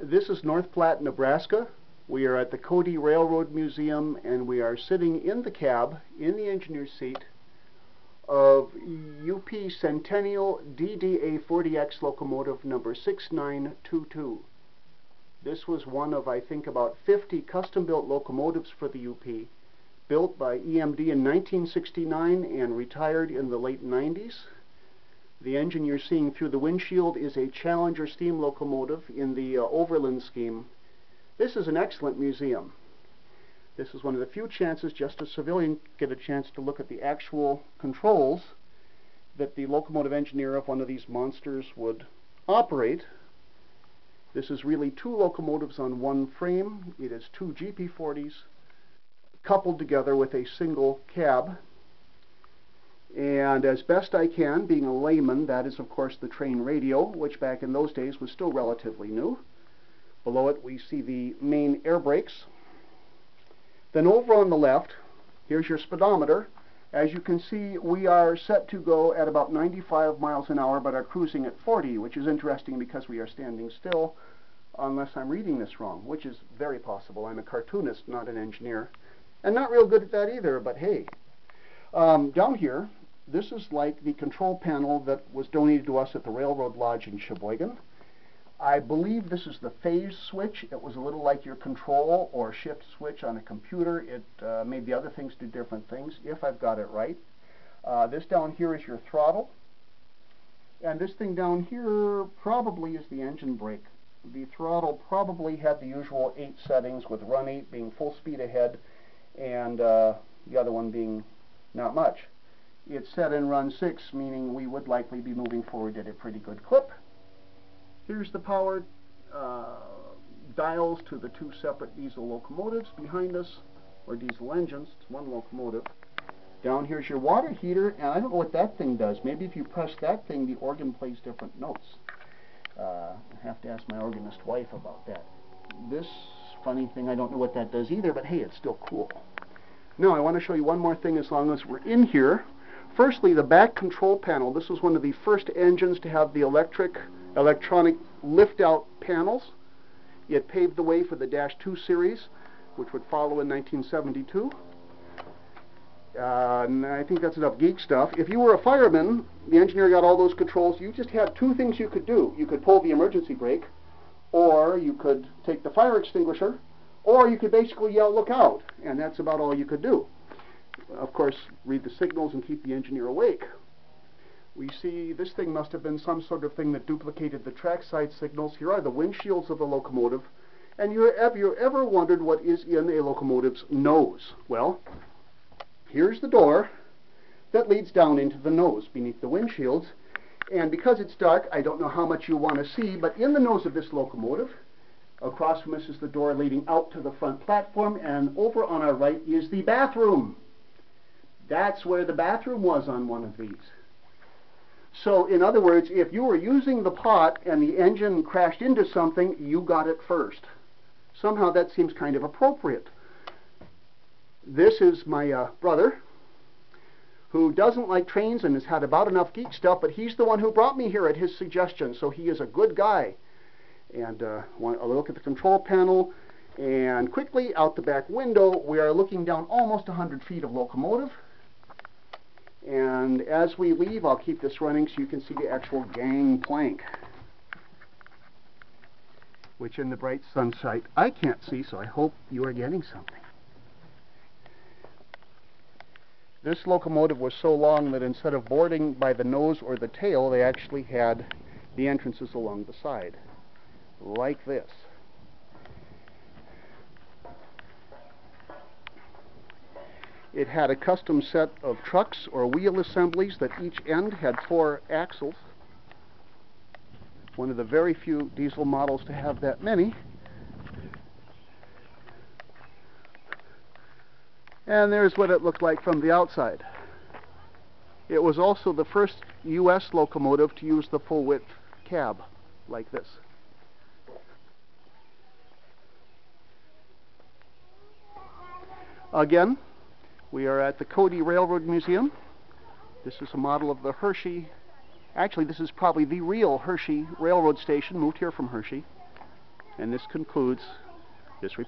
This is North Platte, Nebraska. We are at the Cody Railroad Museum, and we are sitting in the cab, in the engineer's seat, of UP Centennial DDA40X locomotive number 6922. This was one of, I think, about 50 custom-built locomotives for the UP, built by EMD in 1969 and retired in the late 90s. The engine you're seeing through the windshield is a Challenger steam locomotive in the Overland scheme. This is an excellent museum. This is one of the few chances just a civilian get a chance to look at the actual controls that the locomotive engineer of one of these monsters would operate. This is really two locomotives on one frame. It is two GP40s coupled together with a single cab. And as best I can, being a layman, that is of course the train radio, which back in those days was still relatively new. Below it we see the main air brakes. Then over on the left, here's your speedometer. As you can see, we are set to go at about 95 miles an hour, but are cruising at 40, which is interesting because we are standing still, unless I'm reading this wrong, which is very possible. I'm a cartoonist, not an engineer, and not real good at that either, but hey. Down here, this is like the control panel that was donated to us at the Railroad Lodge in Sheboygan. I believe this is the phase switch. It was a little like your control or shift switch on a computer. It made the other things do different things, if I've got it right. This down here is your throttle. And this thing down here probably is the engine brake. The throttle probably had the usual 8 settings, with run 8 being full speed ahead and the other one being not much. It's set in run 6, meaning we would likely be moving forward at a pretty good clip. Here's the power dials to the two separate diesel locomotives behind us, or diesel engines. It's one locomotive. Down here's your water heater, and I don't know what that thing does. Maybe if you press that thing, the organ plays different notes. I have to ask my organist wife about that. This funny thing, I don't know what that does either, but hey, it's still cool. Now I want to show you one more thing as long as we're in here. Firstly, the back control panel. This was one of the first engines to have the electronic lift-out panels. It paved the way for the Dash 2 series, which would follow in 1972. And I think that's enough geek stuff. If you were a fireman, the engineer got all those controls. You just had two things you could do. You could pull the emergency brake, or you could take the fire extinguisher, or you could basically yell, "Look out!" And that's about all you could do. Of course, read the signals and keep the engineer awake. We see this thing must have been some sort of thing that duplicated the trackside signals. Here are the windshields of the locomotive. And have you ever wondered what is in a locomotive's nose? Well, here's the door that leads down into the nose beneath the windshields. And because it's dark, I don't know how much you want to see, but in the nose of this locomotive, across from us is the door leading out to the front platform, and over on our right is the bathroom. That's where the bathroom was on one of these. So, in other words, if you were using the pot and the engine crashed into something, you got it first. Somehow that seems kind of appropriate. This is my brother, who doesn't like trains and has had about enough geek stuff, but he's the one who brought me here at his suggestion, so he is a good guy. And a look at the control panel, and quickly out the back window, we are looking down almost 100 feet of locomotive. And as we leave, I'll keep this running so you can see the actual gangplank, which in the bright sunlight I can't see, so I hope you are getting something. This locomotive was so long that instead of boarding by the nose or the tail, they actually had the entrances along the side, like this. It had a custom set of trucks or wheel assemblies that each end had 4 axles. One of the very few diesel models to have that many. And there's what it looked like from the outside. It was also the first U.S. locomotive to use the full width cab, like this. Again, we are at the Cody Railroad Museum. This is a model of the Hershey. Actually, this is probably the real Hershey railroad station, moved here from Hershey. And this concludes this report.